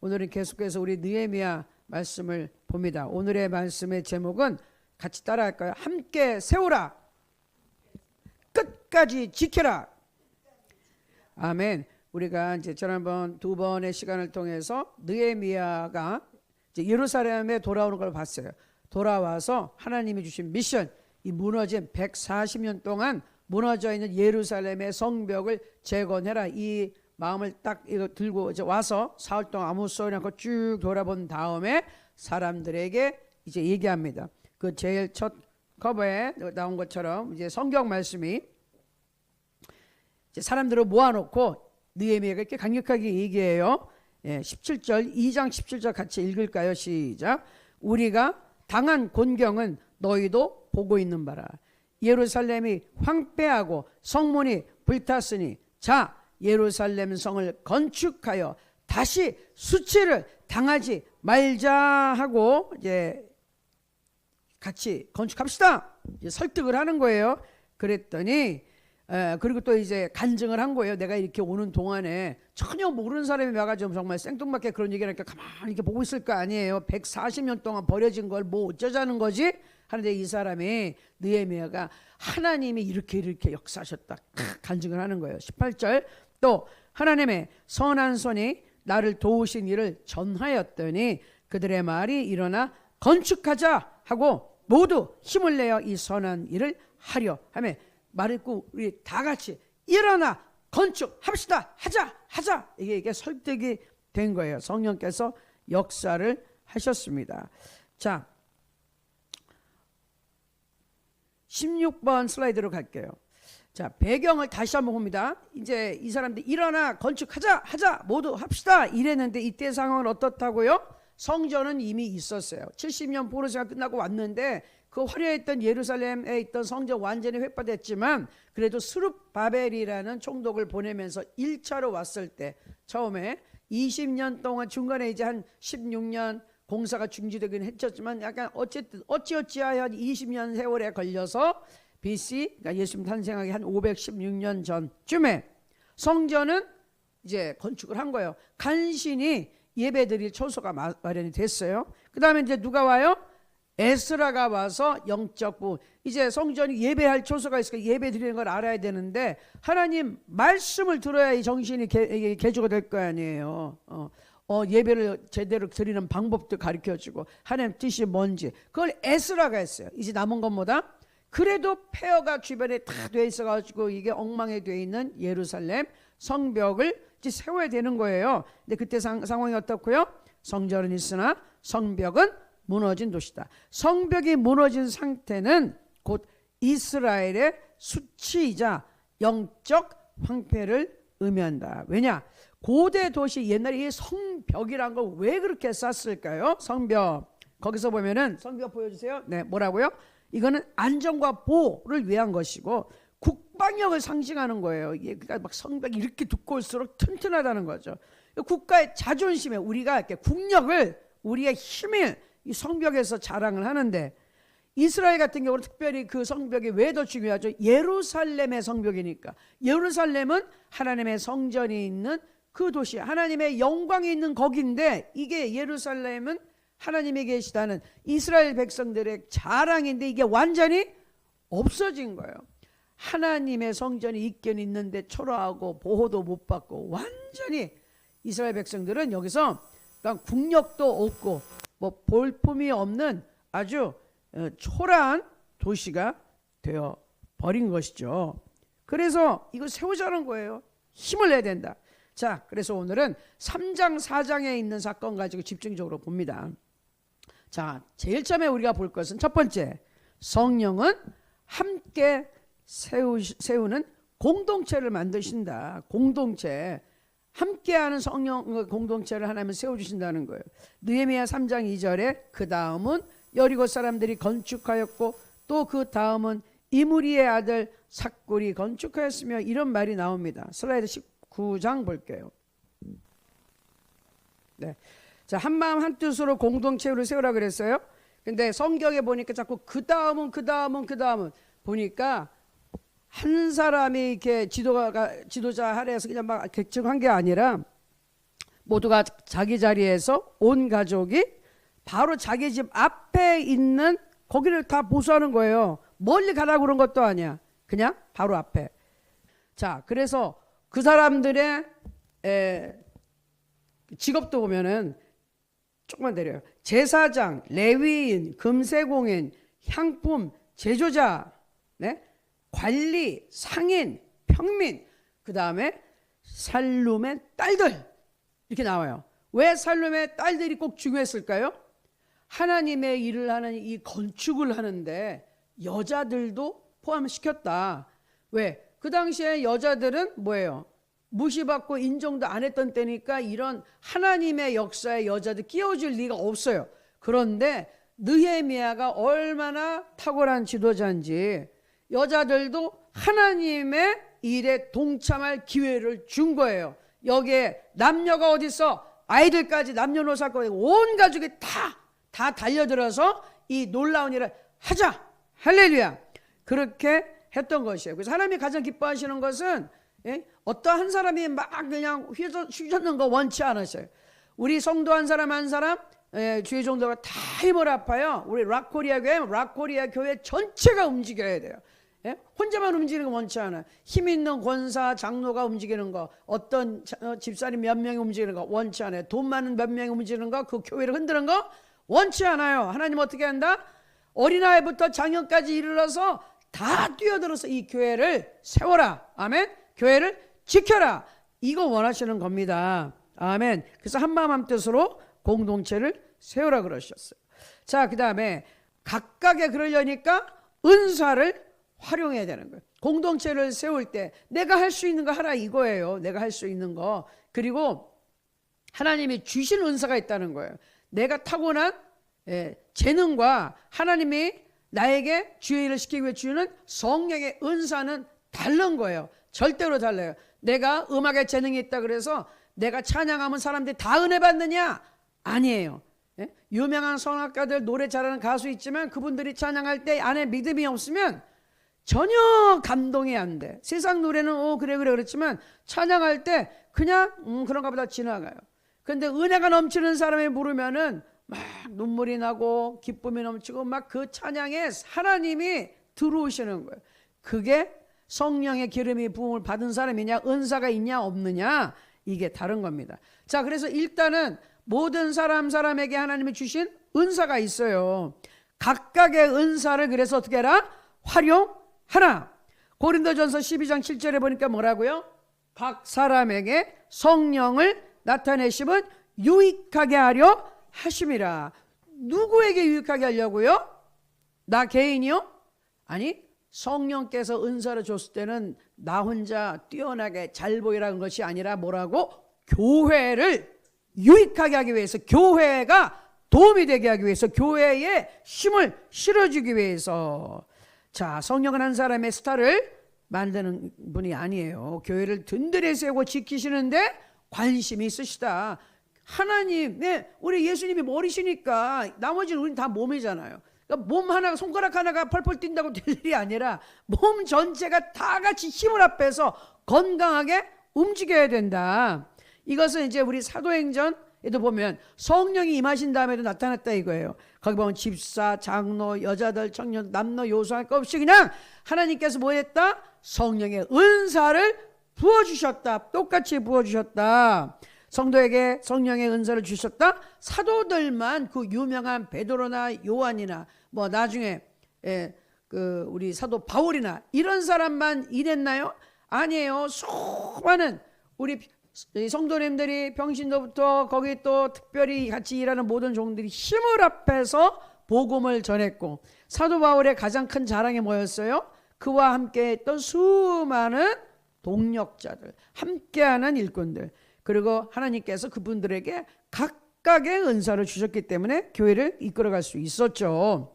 오늘은 계속해서 우리 느헤미야 말씀을 봅니다. 오늘의 말씀의 제목은 같이 따라할까요? 함께 세우라, 끝까지 지켜라. 아멘. 우리가 이제 지난번 두 번의 시간을 통해서 느헤미야가 이제 예루살렘에 돌아오는 걸 봤어요. 돌아와서 하나님이 주신 미션, 이 무너진 140년 동안 무너져 있는 예루살렘의 성벽을 재건해라. 이 마음을 딱 이거 들고 이제 와서 사흘 동안 아무 소리 않고 쭉 돌아본 다음에 사람들에게 이제 얘기합니다. 그 제일 첫 커버에 나온 것처럼 이제 성경 말씀이 이제 사람들을 모아놓고 느헤미야가 이렇게 강력하게 얘기해요. 17절, 2장 17절 같이 읽을까요? 시작. 우리가 당한 곤경은 너희도 보고 있는 바라. 예루살렘이 황폐하고 성문이 불탔으니 자 예루살렘 성을 건축하여 다시 수치를 당하지 말자 하고 이제 같이 건축합시다. 이제 설득을 하는 거예요. 그랬더니 그리고 또 이제 간증을 한 거예요. 내가 이렇게 오는 동안에 전혀 모르는 사람이 와가지고 정말 생뚱맞게 그런 얘기를 하니까 가만히 이렇게 보고 있을 거 아니에요. 140년 동안 버려진 걸 뭐 어쩌자는 거지? 하는데 이 사람이 느헤미야가 하나님이 이렇게 역사하셨다 간증을 하는 거예요. 18절 또 하나님의 선한 손이 나를 도우신 일을 전하였더니 그들의 말이 일어나 건축하자 하고 모두 힘을 내어 이 선한 일을 하려 하며 말했고 우리 다 같이 일어나 건축합시다. 하자. 이게 설득이 된 거예요. 성령께서 역사를 하셨습니다. 자, 16번 슬라이드로 갈게요. 자, 배경을 다시 한번 봅니다. 이제 이 사람들 일어나 건축하자 모두 합시다 이랬는데 이때 상황은 어떻다고요? 성전은 이미 있었어요. 70년 포로시가 끝나고 왔는데 그 화려했던 예루살렘에 있던 성전 완전히 회파됐지만 그래도 스룹바벨이라는 총독을 보내면서 1차로 왔을 때 처음에 20년 동안 중간에 이제 한 16년 공사가 중지되긴 했었지만 약간 어쨌든 어찌어찌하여 20년 세월에 걸려서 BC, 그러니까 예수님 탄생하기 한 516년 전쯤에 성전은 이제 건축을 한 거예요. 간신히 예배드릴 처소가 마련이 됐어요. 그 다음에 이제 누가 와요? 에스라가 와서 영적 부분, 이제 성전이 예배할 처소가 있으니까 예배 드리는 걸 알아야 되는데 하나님 말씀을 들어야 이 정신이 개조가 될 거 아니에요. 예배를 제대로 드리는 방법도 가르쳐주고 하나님 뜻이 뭔지 그걸 에스라가 했어요. 이제 남은 건 뭐다? 그래도 폐허가 주변에 다 돼 있어가지고 이게 엉망이 돼 있는 예루살렘 성벽을 이제 세워야 되는 거예요. 근데 그때 상황이 어떻고요? 성전은 있으나 성벽은 무너진 도시다. 성벽이 무너진 상태는 곧 이스라엘의 수치이자 영적 황폐를 의미한다. 왜냐? 고대 도시 옛날에 이 성벽이란 걸 왜 그렇게 쌌을까요? 성벽 거기서 보면은 성벽 보여주세요. 네, 뭐라고요? 이거는 안전과 보호를 위한 것이고 국방력을 상징하는 거예요. 이게 그러니까 막 성벽이 이렇게 두꺼울수록 튼튼하다는 거죠. 국가의 자존심에 우리가 이렇게 국력을 우리의 힘을 이 성벽에서 자랑을 하는데 이스라엘 같은 경우는 특별히 그 성벽이 왜 더 중요하죠? 예루살렘의 성벽이니까. 예루살렘은 하나님의 성전이 있는 그 도시, 하나님의 영광이 있는 거기인데 이게 예루살렘은 하나님이 계시다는 이스라엘 백성들의 자랑인데 이게 완전히 없어진 거예요. 하나님의 성전이 있긴 있는데 초라하고 보호도 못 받고 완전히 이스라엘 백성들은 여기서 그러니까 국력도 없고 뭐 볼품이 없는 아주 초라한 도시가 되어 버린 것이죠. 그래서 이거 세우자는 거예요. 힘을 내야 된다. 자, 그래서 오늘은 3장 4장에 있는 사건 가지고 집중적으로 봅니다. 자, 제일 처음에 우리가 볼 것은 첫 번째, 성령은 함께 세우는 공동체를 만드신다. 공동체, 함께하는 성령 공동체를 하나님은 세워주신다는 거예요. 느헤미야 3장 2절에 그 다음은 여리고 사람들이 건축하였고 또 그 다음은 이므리의 아들 삭굴이 건축하였으며 이런 말이 나옵니다. 슬라이드 19장 볼게요. 네. 자, 한마음 한뜻으로 공동체를 세우라 그랬어요. 근데 성경에 보니까 자꾸 그 다음은 보니까 한 사람이 이렇게 지도자 하래서 그냥 막 결정한 게 아니라 모두가 자기 자리에서 온 가족이 바로 자기 집 앞에 있는 거기를 다 보수하는 거예요. 멀리 가라고 그런 것도 아니야. 그냥 바로 앞에. 자, 그래서 그 사람들의 직업도 보면은 조금만 내려요. 제사장, 레위인, 금세공인, 향품, 제조자, 네? 관리, 상인, 평민, 그 다음에 살룸의 딸들 이렇게 나와요. 왜 살룸의 딸들이 꼭 중요했을까요? 하나님의 일을 하는 이 건축을 하는데 여자들도 포함시켰다. 왜? 그 당시에 여자들은 뭐예요? 무시받고 인정도 안 했던 때니까 이런 하나님의 역사에 여자들 끼워줄 리가 없어요. 그런데 느헤미야가 얼마나 탁월한 지도자인지 여자들도 하나님의 일에 동참할 기회를 준 거예요. 여기에 남녀가 어디 있어? 아이들까지 남녀노소 온 가족이 다 달려들어서 이 놀라운 일을 하자. 할렐루야. 그렇게 했던 것이에요. 그래서 하나님이 가장 기뻐하시는 것은 어떤 한 사람이 막 그냥 휘젓는 거 원치 않으셔요. 우리 성도 한 사람 주의 종도가 다 힘을 아파요. 우리 락코리아 교회 전체가 움직여야 돼요. 혼자만 움직이는 거 원치 않아요. 힘 있는 권사 장로가 움직이는 거, 어떤 집사님 몇 명이 움직이는 거 원치 않아요. 돈 많은 몇 명이 움직이는 거, 그 교회를 흔드는 거 원치 않아요. 하나님 어떻게 한다? 어린아이부터 장년까지 이르러서 다 뛰어들어서 이 교회를 세워라. 아멘. 교회를 지켜라. 이거 원하시는 겁니다. 아멘. 그래서 한마음 한뜻으로 공동체를 세우라 그러셨어요. 자, 그 다음에 각각의 그러려니까 은사를 활용해야 되는 거예요. 공동체를 세울 때 내가 할 수 있는 거 하라 이거예요. 내가 할 수 있는 거. 그리고 하나님이 주신 은사가 있다는 거예요. 내가 타고난 재능과 하나님이 나에게 주의 일을 시키기 위해 주는 성령의 은사는 다른 거예요. 절대로 달라요. 내가 음악에 재능이 있다 그래서 내가 찬양하면 사람들이 다 은혜 받느냐? 아니에요. 유명한 성악가들 노래 잘하는 가수 있지만 그분들이 찬양할 때 안에 믿음이 없으면 전혀 감동이 안 돼. 세상 노래는 그래 그렇지만 찬양할 때 그냥 그런가 보다 지나가요. 근데 은혜가 넘치는 사람이 부르면은 막 눈물이 나고 기쁨이 넘치고 막 그 찬양에 하나님이 들어오시는 거예요. 그게 성령의 기름이 부음을 받은 사람이냐, 은사가 있냐 없느냐, 이게 다른 겁니다. 자, 그래서 일단은 모든 사람에게 하나님이 주신 은사가 있어요. 각각의 은사를 그래서 어떻게 해라? 활용하라. 고린도전서 12장 7절에 보니까 뭐라고요? 각 사람에게 성령을 나타내심은 유익하게 하려 하심이라. 누구에게 유익하게 하려고요? 나 개인이요? 아니, 성령께서 은사를 줬을 때는 나 혼자 뛰어나게 잘 보이라는 것이 아니라 뭐라고? 교회를 유익하게 하기 위해서, 교회가 도움이 되게 하기 위해서, 교회에 힘을 실어주기 위해서. 자, 성령은 한 사람의 스타를 만드는 분이 아니에요. 교회를 든든히 세우고 지키시는데 관심이 있으시다. 하나님, 우리 예수님이 머리시니까 나머지는 우린 다 몸이잖아요. 그러니까 몸 하나, 손가락 하나가 펄펄 뛴다고 될 일이 아니라 몸 전체가 다 같이 힘을 합해서 건강하게 움직여야 된다. 이것은 이제 우리 사도행전에도 보면 성령이 임하신 다음에도 나타났다 이거예요. 거기 보면 집사, 장로, 여자들, 청년, 남녀, 요소할 것 없이 그냥 하나님께서 뭐 했다? 성령의 은사를 부어주셨다. 똑같이 부어주셨다. 성도에게 성령의 은사를 주셨다. 사도들만 그 유명한 베드로나 요한이나 뭐 나중에 그 우리 사도 바울이나 이런 사람만 일했나요? 아니에요. 수많은 우리 성도님들이 평신도부터 거기 또 특별히 같이 일하는 모든 종들이 힘을 합해서 복음을 전했고, 사도 바울의 가장 큰 자랑이 뭐였어요? 그와 함께 했던 수많은 동력자들, 함께하는 일꾼들, 그리고 하나님께서 그분들에게 각각의 은사를 주셨기 때문에 교회를 이끌어갈 수 있었죠.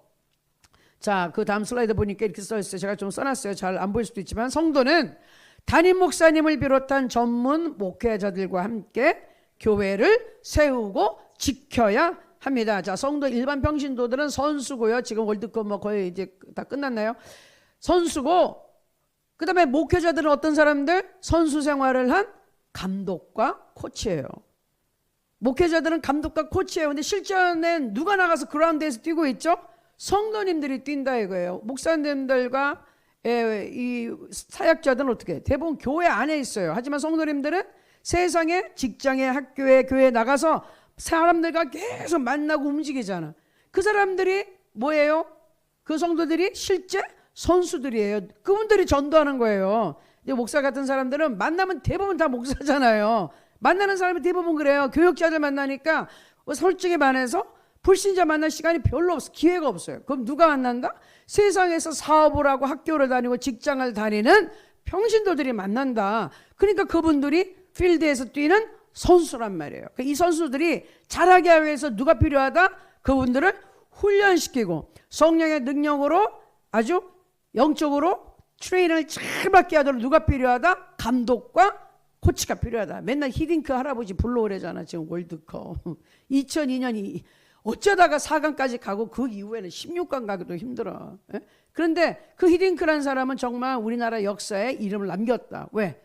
자, 그 다음 슬라이드 보니까 이렇게 써있어요. 제가 좀 써놨어요. 잘 안 보일 수도 있지만, 성도는 담임 목사님을 비롯한 전문 목회자들과 함께 교회를 세우고 지켜야 합니다. 자, 성도 일반 평신도들은 선수고요. 지금 월드컵 뭐 거의 이제 다 끝났나요? 선수고, 그 다음에 목회자들은 어떤 사람들? 선수 생활을 한 감독과 코치예요. 목회자들은 감독과 코치예요. 근데 실전엔 누가 나가서 그라운드에서 뛰고 있죠? 성도님들이 뛴다 이거예요. 목사님들과 이 사역자들은 어떻게 해요? 대부분 교회 안에 있어요. 하지만 성도님들은 세상에, 직장에, 학교에, 교회에 나가서 사람들과 계속 만나고 움직이잖아. 그 사람들이 뭐예요? 그 성도들이 실제 선수들이에요. 그분들이 전도하는 거예요. 목사 같은 사람들은 만나면 대부분 다 목사잖아요. 만나는 사람이 대부분 그래요. 교역자들 만나니까 솔직히 말해서 불신자 만날 시간이 별로 없어. 기회가 없어요. 그럼 누가 만난다? 세상에서 사업을 하고 학교를 다니고 직장을 다니는 평신도들이 만난다. 그러니까 그분들이 필드에서 뛰는 선수란 말이에요. 이 선수들이 잘하게 하기 위해서 누가 필요하다? 그분들을 훈련시키고 성령의 능력으로 아주 영적으로 트레이닝을 잘 받게 하도록 누가 필요하다? 감독과 코치가 필요하다. 맨날 히딩크 할아버지 불러오래잖아. 지금 월드컵 2002년이 어쩌다가 4강까지 가고 그 이후에는 16강 가기도 힘들어. 그런데 그 히딩크라는 사람은 정말 우리나라 역사에 이름을 남겼다. 왜?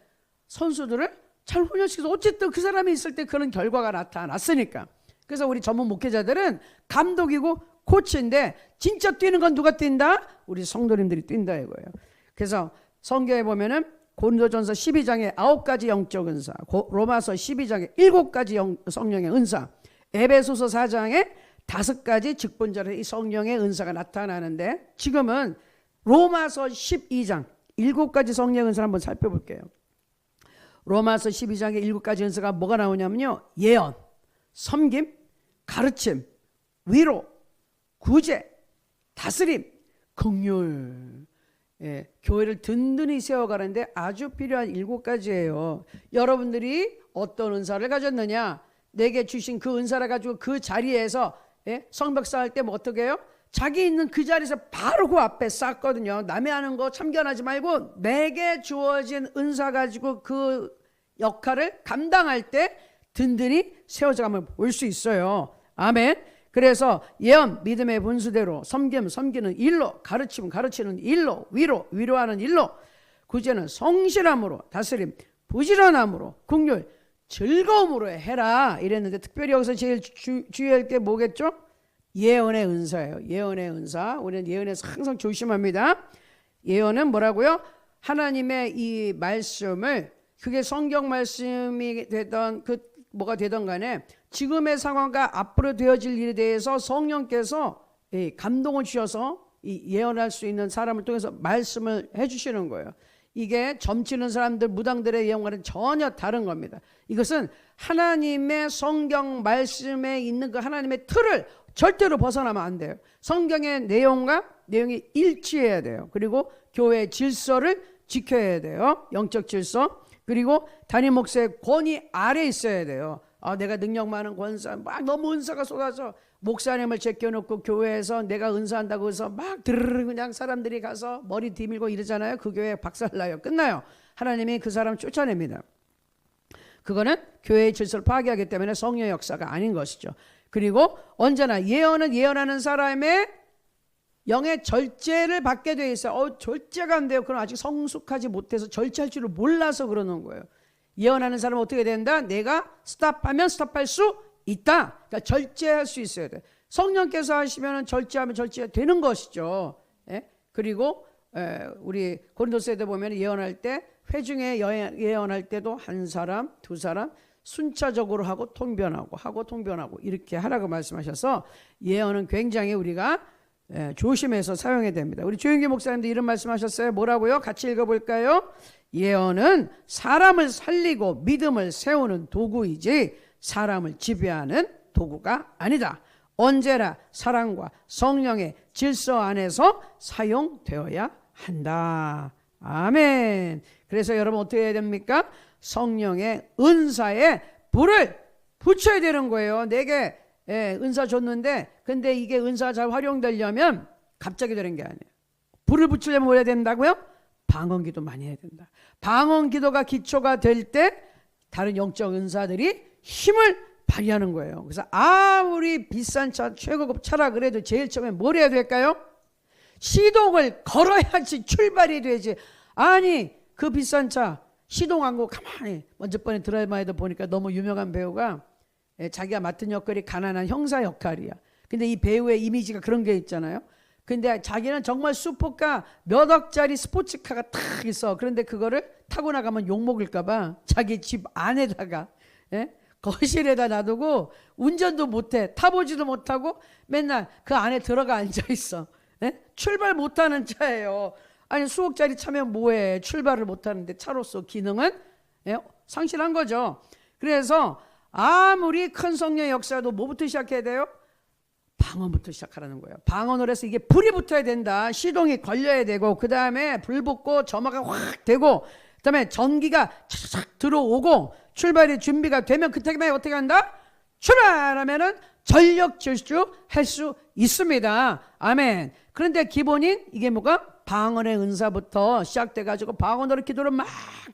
선수들을 잘 훈련시켜서 어쨌든 그 사람이 있을 때 그런 결과가 나타났으니까. 그래서 우리 전문 목회자들은 감독이고 코치인데 진짜 뛰는 건 누가 뛴다? 우리 성도님들이 뛴다 이거예요. 그래서 성경에 보면은 고린도전서 12장에 9가지 영적 은사, 로마서 12장에 7가지 성령의 은사, 에베소서 4장에 5가지 직분자로 이 성령의 은사가 나타나는데 지금은 로마서 12장 7가지 성령의 은사를 한번 살펴볼게요. 로마서 12장에 7가지 은사가 뭐가 나오냐면요. 예언, 섬김, 가르침, 위로, 구제, 다스림, 긍휼. 교회를 든든히 세워가는데 아주 필요한 7가지예요. 여러분들이 어떤 은사를 가졌느냐? 내게 주신 그 은사를 가지고 그 자리에서 성벽사 할 때 뭐 어떻게 해요? 자기 있는 그 자리에서 바로 그 앞에 쌓거든요. 남의 하는 거 참견하지 말고 내게 주어진 은사 가지고 그 역할을 감당할 때 든든히 세워져감을 볼 수 있어요. 아멘. 그래서 예언, 믿음의 분수대로, 섬김, 섬기는 일로, 가르치면 가르치는 일로, 위로, 위로하는 일로, 구제는 성실함으로, 다스림, 부지런함으로, 긍휼, 즐거움으로 해라 이랬는데 특별히 여기서 제일 주의할 게 뭐겠죠? 예언의 은사예요. 예언의 은사. 우리는 예언에서 항상 조심합니다. 예언은 뭐라고요? 하나님의 이 말씀을 그게 성경 말씀이 되던 뭐가 되던 간에 지금의 상황과 앞으로 되어질 일에 대해서 성령께서 감동을 주셔서 예언할 수 있는 사람을 통해서 말씀을 해주시는 거예요. 이게 점치는 사람들, 무당들의 예언과는 전혀 다른 겁니다. 이것은 하나님의 성경 말씀에 있는 그 하나님의 틀을 절대로 벗어나면 안 돼요. 성경의 내용과 내용이 일치해야 돼요. 그리고 교회의 질서를 지켜야 돼요. 영적 질서. 그리고 담임 목사의 권위 아래 있어야 돼요. 내가 능력 많은 권사, 막 너무 은사가 쏟아져 목사님을 제껴놓고 교회에서 내가 은사한다고 해서 막 드르르 그냥 사람들이 가서 머리 뒤밀고 이러잖아요. 그 교회 박살나요. 끝나요. 하나님이 그 사람 쫓아냅니다. 그거는 교회의 질서를 파괴하기 때문에 성령의 역사가 아닌 것이죠. 그리고 언제나 예언은 예언하는 사람의 영의 절제를 받게 돼 있어요. 절제가 안 돼요. 그건 아직 성숙하지 못해서 절제할 줄을 몰라서 그러는 거예요. 예언하는 사람은 어떻게 된다? 내가 스탑하면 스탑할 수 있다. 그러니까 절제할 수 있어야 돼. 성령께서 하시면 절제하면 절제되는 것이죠. 그리고 우리 고린도서에도 보면 예언할 때 회중에 예언할 때도 한 사람, 두 사람 순차적으로 하고 통변하고 이렇게 하라고 말씀하셔서 예언은 굉장히 우리가 조심해서 사용해야 됩니다. 우리 조영기 목사님도 이런 말씀하셨어요. 뭐라고요? 같이 읽어볼까요? 예언은 사람을 살리고 믿음을 세우는 도구이지 사람을 지배하는 도구가 아니다. 언제나 사랑과 성령의 질서 안에서 사용되어야 한다. 아멘. 그래서 여러분 어떻게 해야 됩니까? 성령의 은사에 불을 붙여야 되는 거예요. 내게 은사 줬는데 근데 이게 은사가 잘 활용되려면 갑자기 되는 게 아니에요. 불을 붙이려면 뭐 해야 된다고요? 방언기도 많이 해야 된다. 방언기도가 기초가 될 때 다른 영적 은사들이 힘을 발휘하는 거예요. 그래서 아무리 비싼 차, 최고급 차라 그래도 제일 처음에 뭘 해야 될까요? 시동을 걸어야지 출발이 되지. 아니 그 비싼 차 시동 안 걸고 가만히 먼저 번에 드라마에도 보니까 너무 유명한 배우가 자기가 맡은 역할이 가난한 형사 역할이야. 근데 이 배우의 이미지가 그런 게 있잖아요. 근데 자기는 정말 슈퍼카 몇 억짜리 스포츠카가 탁 있어. 그런데 그거를 타고 나가면 욕먹을까봐 자기 집 안에다가 거실에다 놔두고 운전도 못해. 타보지도 못하고 맨날 그 안에 들어가 앉아있어. 출발 못하는 차예요. 아니 수억짜리 차면 뭐해. 출발을 못하는데 차로서 기능은 상실한 거죠. 그래서 아무리 큰 성령의 역사도 뭐부터 시작해야 돼요? 방언부터 시작하라는 거예요. 방언을 해서 이게 불이 붙어야 된다. 시동이 걸려야 되고 그 다음에 불 붙고 점화가 확 되고 그 다음에 전기가 착 들어오고 출발이 준비가 되면 그때만 어떻게 한다? 출발하면은 전력 질주할 수 있습니다. 아멘. 그런데 기본인 이게 뭐가? 방언의 은사부터 시작돼가지고 방언으로 기도를 막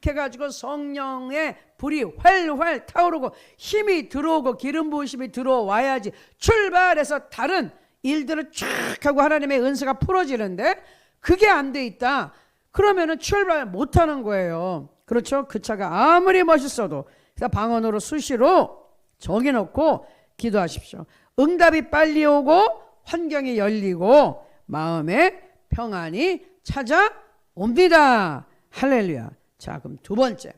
해가지고 성령의 불이 활활 타오르고 힘이 들어오고 기름 부으심이 들어와야지 출발해서 다른 일들을 쫙 하고 하나님의 은사가 풀어지는데 그게 안 돼 있다. 그러면은 출발 못하는 거예요. 그렇죠? 그 차가 아무리 멋있어도 그래서 방언으로 수시로 정해놓고 기도하십시오. 응답이 빨리 오고 환경이 열리고 마음에 평안이 찾아옵니다. 할렐루야. 자, 그럼 두 번째.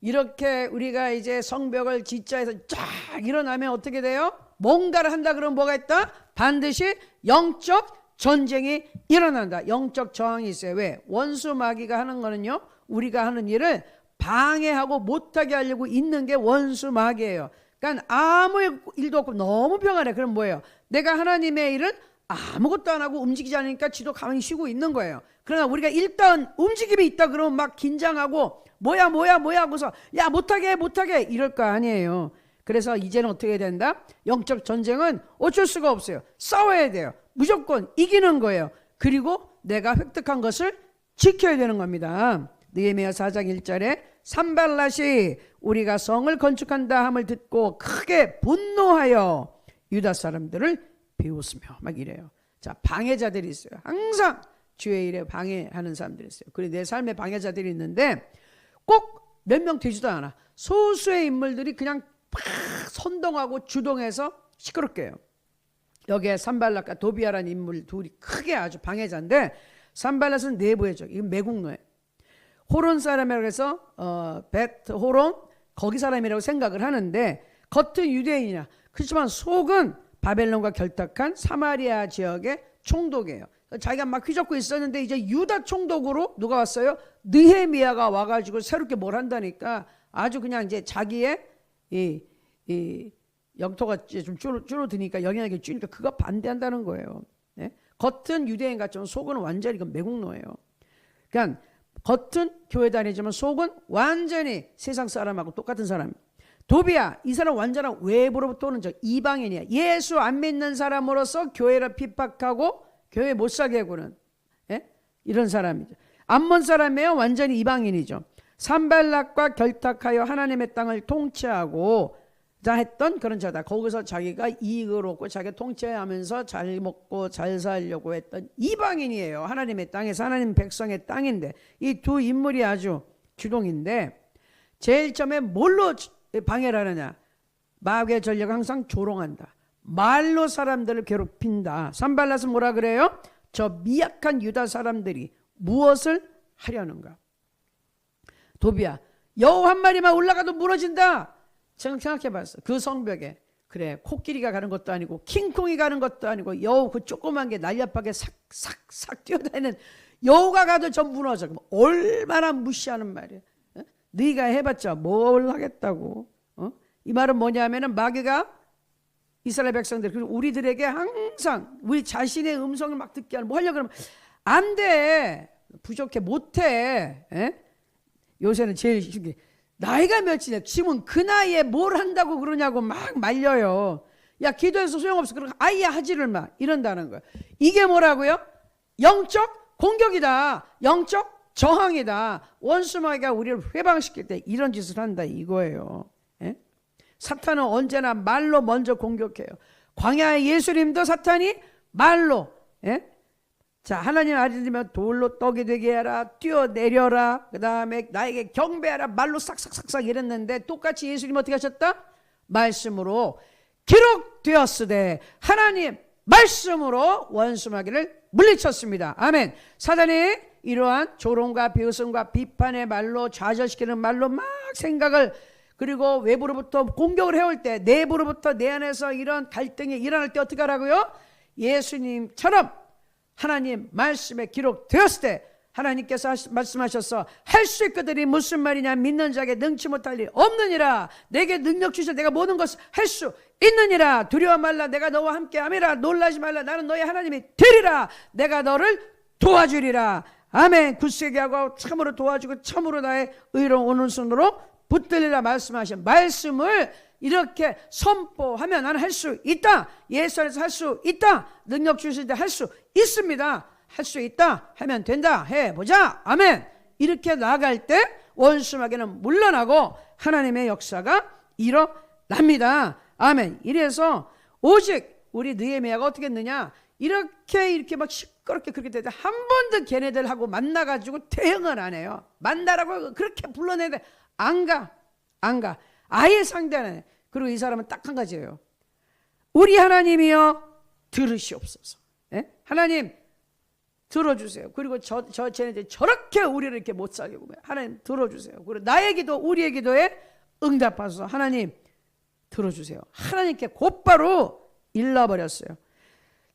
이렇게 우리가 이제 성벽을 지자에서 쫙 일어나면 어떻게 돼요? 뭔가를 한다 그러면 뭐가 있다? 반드시 영적 전쟁이 일어난다. 영적 저항이 있어요. 왜? 원수 마귀가 하는 거는요, 우리가 하는 일을 방해하고 못하게 하려고 있는 게 원수 마귀예요. 그러니까 아무 일도 없고 너무 평안해. 그럼 뭐예요? 내가 하나님의 일을 아무것도 안 하고 움직이지 않으니까 지도 가만히 쉬고 있는 거예요. 그러나 우리가 일단 움직임이 있다 그러면 막 긴장하고 뭐야 하고서 야 못하게 이럴 거 아니에요. 그래서 이제는 어떻게 해야 된다? 영적 전쟁은 어쩔 수가 없어요. 싸워야 돼요. 무조건 이기는 거예요. 그리고 내가 획득한 것을 지켜야 되는 겁니다. 느헤미야 4장 1절에 산발랏이 우리가 성을 건축한다 함을 듣고 크게 분노하여 유다 사람들을 비웃으며 막 이래요. 자, 방해자들이 있어요. 항상 주의 일에 방해하는 사람들이 있어요. 그리고 내 삶에 방해자들이 있는데 꼭 몇 명 되지도 않아. 소수의 인물들이 그냥 팍 선동하고 주동해서 시끄럽게 해요. 여기에 산발랏과 도비아라는 인물 둘이 크게 아주 방해자인데 산발랏은 내부의적. 이건 매국노예요. 호론 사람이라고 해서 벳 호론 거기 사람이라고 생각을 하는데 겉은 유대인이야. 그렇지만 속은 바벨론과 결탁한 사마리아 지역의 총독이에요. 자기가 막 휘젓고 있었는데 이제 유다 총독으로 누가 왔어요? 느헤미야가 와가지고 새롭게 뭘 한다니까 아주 그냥 이제 자기의 이 영토가 좀 줄어드니까 영향력이 줄니까 그거 반대한다는 거예요. 네? 겉은 유대인 같지만 속은 완전히 매국노예요. 그러니까 겉은 교회 다니지만 속은 완전히 세상 사람하고 똑같은 사람. 도비야, 이 사람 완전한 외부로부터 오는 이방인이야. 예수 안 믿는 사람으로서 교회를 핍박하고 교회 못 사게 하고는 이런 사람이죠. 암몬 사람이에요. 완전히 이방인이죠. 산발락과 결탁하여 하나님의 땅을 통치하고 자 했던 그런 자다. 거기서 자기가 이익을 얻고 자기가 통치하면서 잘 먹고 잘 살려고 했던 이방인이에요. 하나님의 땅에서 하나님 백성의 땅인데 이 두 인물이 아주 주동인데 제일 처음에 뭘로 방해를 하느냐? 마귀의 전략은 항상 조롱한다. 말로 사람들을 괴롭힌다. 산발랏은 뭐라 그래요? 저 미약한 유다 사람들이 무엇을 하려는가? 도비야, 여우 한 마리만 올라가도 무너진다. 생각해봤어. 그 성벽에 그래 코끼리가 가는 것도 아니고 킹콩이 가는 것도 아니고 여우 그 조그만 게 날렵하게 싹싹싹 뛰어다니는 여우가 가도 전 무너져. 얼마나 무시하는 말이야. 네가 해봤자 뭘 하겠다고. 이 말은 뭐냐면은 마귀가 이스라엘 백성들 그리고 우리들에게 항상 우리 자신의 음성을 막 듣게 하는 뭐 하려고 그러면 안 돼. 부족해 못해. 요새는 제일 신기해. 나이가 몇이냐? 지금 그 나이에 뭘 한다고 그러냐고 막 말려요. 야 기도해서 소용없어. 그러고 아예 하지를 마. 이런다는 거야. 이게 뭐라고요? 영적 공격이다. 영적 저항이다. 원수마귀가 우리를 회방시킬 때 이런 짓을 한다 이거예요. 사탄은 언제나 말로 먼저 공격해요. 광야의 예수님도 사탄이 말로 자 하나님 아들이면 돌로 떡이 되게 하라 뛰어내려라 그 다음에 나에게 경배하라 말로 싹싹싹싹 이랬는데 똑같이 예수님 어떻게 하셨다? 말씀으로 기록되었으되 하나님 말씀으로 원수마귀를 물리쳤습니다. 아멘. 사단이 이러한 조롱과 비웃음과 비판의 말로 좌절시키는 말로 막 생각을 그리고 외부로부터 공격을 해올 때 내부로부터 내 안에서 이런 갈등이 일어날 때 어떻게 하라고요? 예수님처럼 하나님 말씀에 기록되었을 때 하나님께서 말씀하셔서 할 수 있거든이 무슨 말이냐 믿는 자에게 능치 못할 일 없느니라 내게 능력 주셔 내가 모든 것을 할 수 있느니라 두려워 말라 내가 너와 함께 함이라 놀라지 말라 나는 너의 하나님이 되리라 내가 너를 도와주리라 아멘. 굳세게 하고 참으로 도와주고 참으로 나의 의로운 오른손으로 붙들리라 말씀하신 말씀을 이렇게 선포하면 나는 할 수 있다. 예수 안에서 할 수 있다. 능력 주실 때 할 수 있습니다. 할 수 있다 하면 된다. 해보자. 아멘. 이렇게 나아갈 때 원수마귀는 물러나고 하나님의 역사가 일어납니다. 아멘. 이래서 오직 우리 느헤미야가 어떻게 했느냐 이렇게 막 시끄럽게 그렇게 되는데 한 번도 걔네들하고 만나가지고 대응을 안 해요. 만나라고 그렇게 불러내는데 안 가. 아예 상대 안 해. 그리고 이 사람은 딱 한 가지예요. 우리 하나님이여 들으시옵소서. 예? 하나님 들어주세요. 그리고 쟤네들 저렇게 우리를 이렇게 못 살게 보면 하나님 들어주세요. 그리고 나의 기도 우리의 기도에 응답하소서. 하나님 들어주세요. 하나님께 곧바로 일러버렸어요.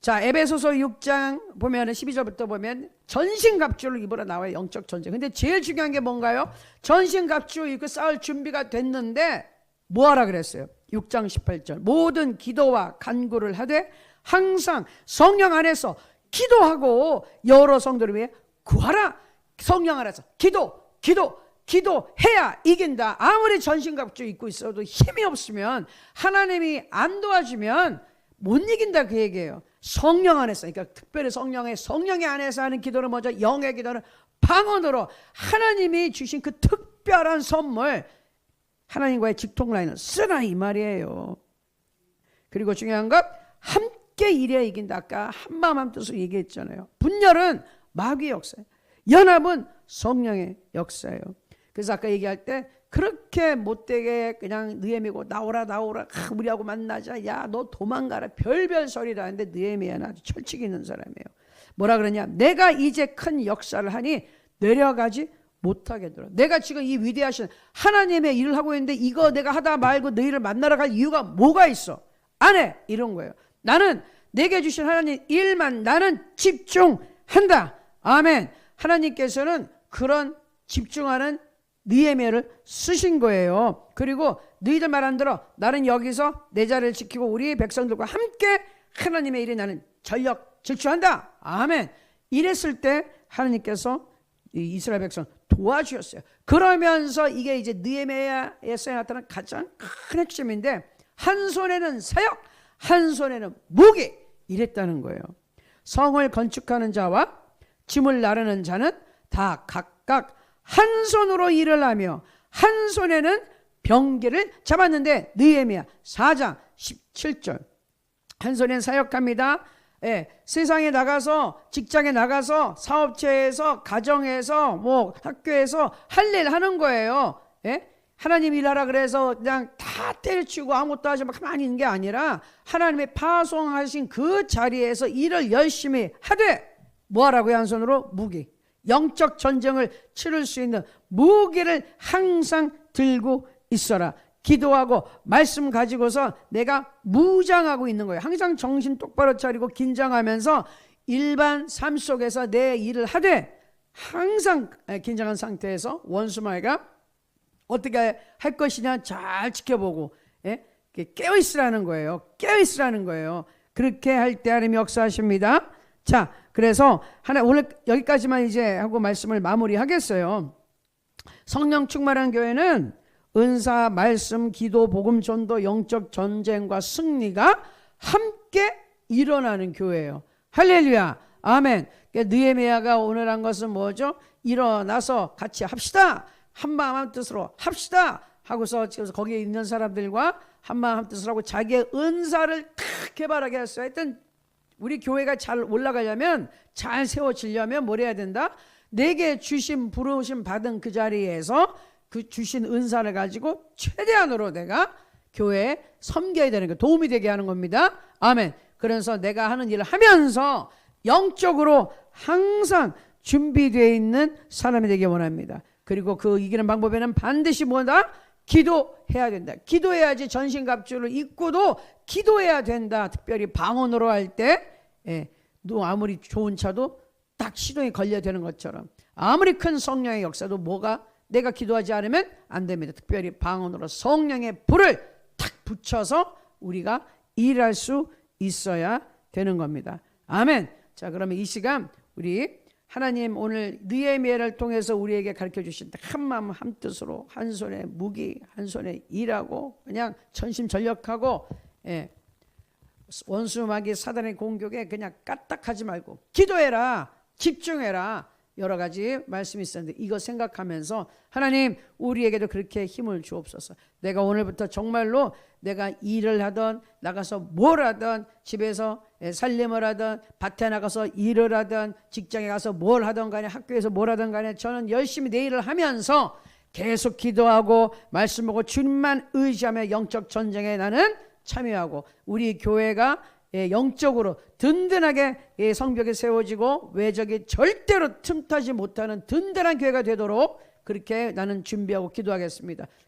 자, 에베소서 6장 보면 12절부터 보면 전신갑주를 입으러 나와요. 영적 전쟁. 근데 제일 중요한 게 뭔가요? 전신갑주 입고 싸울 준비가 됐는데 뭐하라 그랬어요? 6장 18절 모든 기도와 간구를 하되 항상 성령 안에서 기도하고 여러 성도를 위해 구하라. 성령 안에서 기도해야 이긴다. 아무리 전신갑주 입고 있어도 힘이 없으면 하나님이 안 도와주면 못 이긴다 그 얘기예요. 성령 안에서 그러니까 특별히 성령의 안에서 하는 기도는 먼저 영의 기도는 방언으로 하나님이 주신 그 특별한 선물 하나님과의 직통 라인을 쓰라 이 말이에요. 그리고 중요한 것 함께 일해야 이긴다. 아까 한마음 한뜻으로 얘기했잖아요. 분열은 마귀의 역사예요. 연합은 성령의 역사예요. 그래서 아까 얘기할 때 그렇게 못되게 그냥 느헤미고 나오라 우리하고 만나자 야 너 도망가라 별별 소리라 하는데 느헤미야는 아주 철칙이 있는 사람이에요. 뭐라 그러냐 내가 이제 큰 역사를 하니 내려가지 못하게 들어. 내가 지금 이 위대하신 하나님의 일을 하고 있는데 이거 내가 하다 말고 너희를 만나러 갈 이유가 뭐가 있어? 안 해. 이런 거예요. 나는 내게 주신 하나님 일만 나는 집중한다. 아멘. 하나님께서는 그런 집중하는 느헤미야를 쓰신 거예요. 그리고 너희들 말 안 들어 나는 여기서 내 자리를 지키고 우리 백성들과 함께 하나님의 일에 나는 전력 질주한다. 아멘. 이랬을 때 하나님께서 이스라엘 백성 도와주셨어요. 그러면서 이게 이제 느헤미야에서 나타난 가장 큰 핵심인데 한 손에는 사역 한 손에는 무기 이랬다는 거예요. 성을 건축하는 자와 짐을 나르는 자는 다 각각 한 손으로 일을 하며 한 손에는 병기를 잡았는데 느헤미야 4장 17절 한 손에는 사역합니다. 예, 세상에 나가서 직장에 나가서 사업체에서 가정에서 뭐 학교에서 할 일 하는 거예요. 예? 하나님 일하라 그래서 그냥 다 때려치우고 아무것도 하지 마 가만히 있는 게 아니라 하나님의 파송하신 그 자리에서 일을 열심히 하되 뭐하라고요? 한 손으로 무기 영적 전쟁을 치를 수 있는 무기를 항상 들고 있어라. 기도하고 말씀 가지고서 내가 무장하고 있는 거예요. 항상 정신 똑바로 차리고 긴장하면서 일반 삶 속에서 내 일을 하되 항상 긴장한 상태에서 원수마귀가 어떻게 할 것이냐 잘 지켜보고 깨어있으라는 거예요. 깨어있으라는 거예요. 그렇게 할 때 하나님이 역사하십니다. 자, 그래서 오늘 여기까지만 이제 하고 말씀을 마무리하겠어요. 성령 충만한 교회는 은사, 말씀, 기도, 복음, 전도, 영적 전쟁과 승리가 함께 일어나는 교회예요. 할렐루야, 아멘. 느헤미야가 오늘 한 것은 뭐죠? 일어나서 같이 합시다. 한마음 한뜻으로 합시다 하고서 거기에 있는 사람들과 한마음 한뜻으로 하고 자기의 은사를 탁 개발하게 했어요. 하여튼 우리 교회가 잘 올라가려면 잘 세워지려면 뭘 해야 된다? 내게 주신 부르심 받은 그 자리에서 그 주신 은사를 가지고 최대한으로 내가 교회에 섬겨야 되는 거, 도움이 되게 하는 겁니다. 아멘. 그래서 내가 하는 일을 하면서 영적으로 항상 준비되어 있는 사람이 되기 원합니다. 그리고 그 이기는 방법에는 반드시 뭐다? 기도해야 된다. 기도해야지. 전신갑주를 입고도 기도해야 된다. 특별히 방언으로 할 때, 너 아무리 좋은 차도 딱 시동이 걸려야 되는 것처럼, 아무리 큰 성령의 역사도 뭐가 내가 기도하지 않으면 안 됩니다. 특별히 방언으로 성령의 불을 탁 붙여서 우리가 일할 수 있어야 되는 겁니다. 아멘. 자, 그러면 이 시간 우리 하나님 오늘 느헤미야를 통해서 우리에게 가르쳐 주신 한 마음 한 뜻으로 한 손에 무기 한 손에 일하고 그냥 전심전력하고, 원수 마귀 사단의 공격에 그냥 까딱하지 말고 기도해라, 집중해라, 여러 가지 말씀이 있었는데 이거 생각하면서 하나님 우리에게도 그렇게 힘을 주옵소서. 내가 오늘부터 정말로 내가 일을 하던 나가서 뭘 하던 집에서 살림을 하던 밭에 나가서 일을 하던 직장에 가서 뭘 하던 간에 학교에서 뭘 하던 간에 저는 열심히 내 일을 하면서 계속 기도하고 말씀하고 주님만 의지하며 영적 전쟁에 나는 참여하고 우리 교회가 영적으로 든든하게 성벽에 세워지고 외적이 절대로 틈타지 못하는 든든한 교회가 되도록 그렇게 나는 준비하고 기도하겠습니다.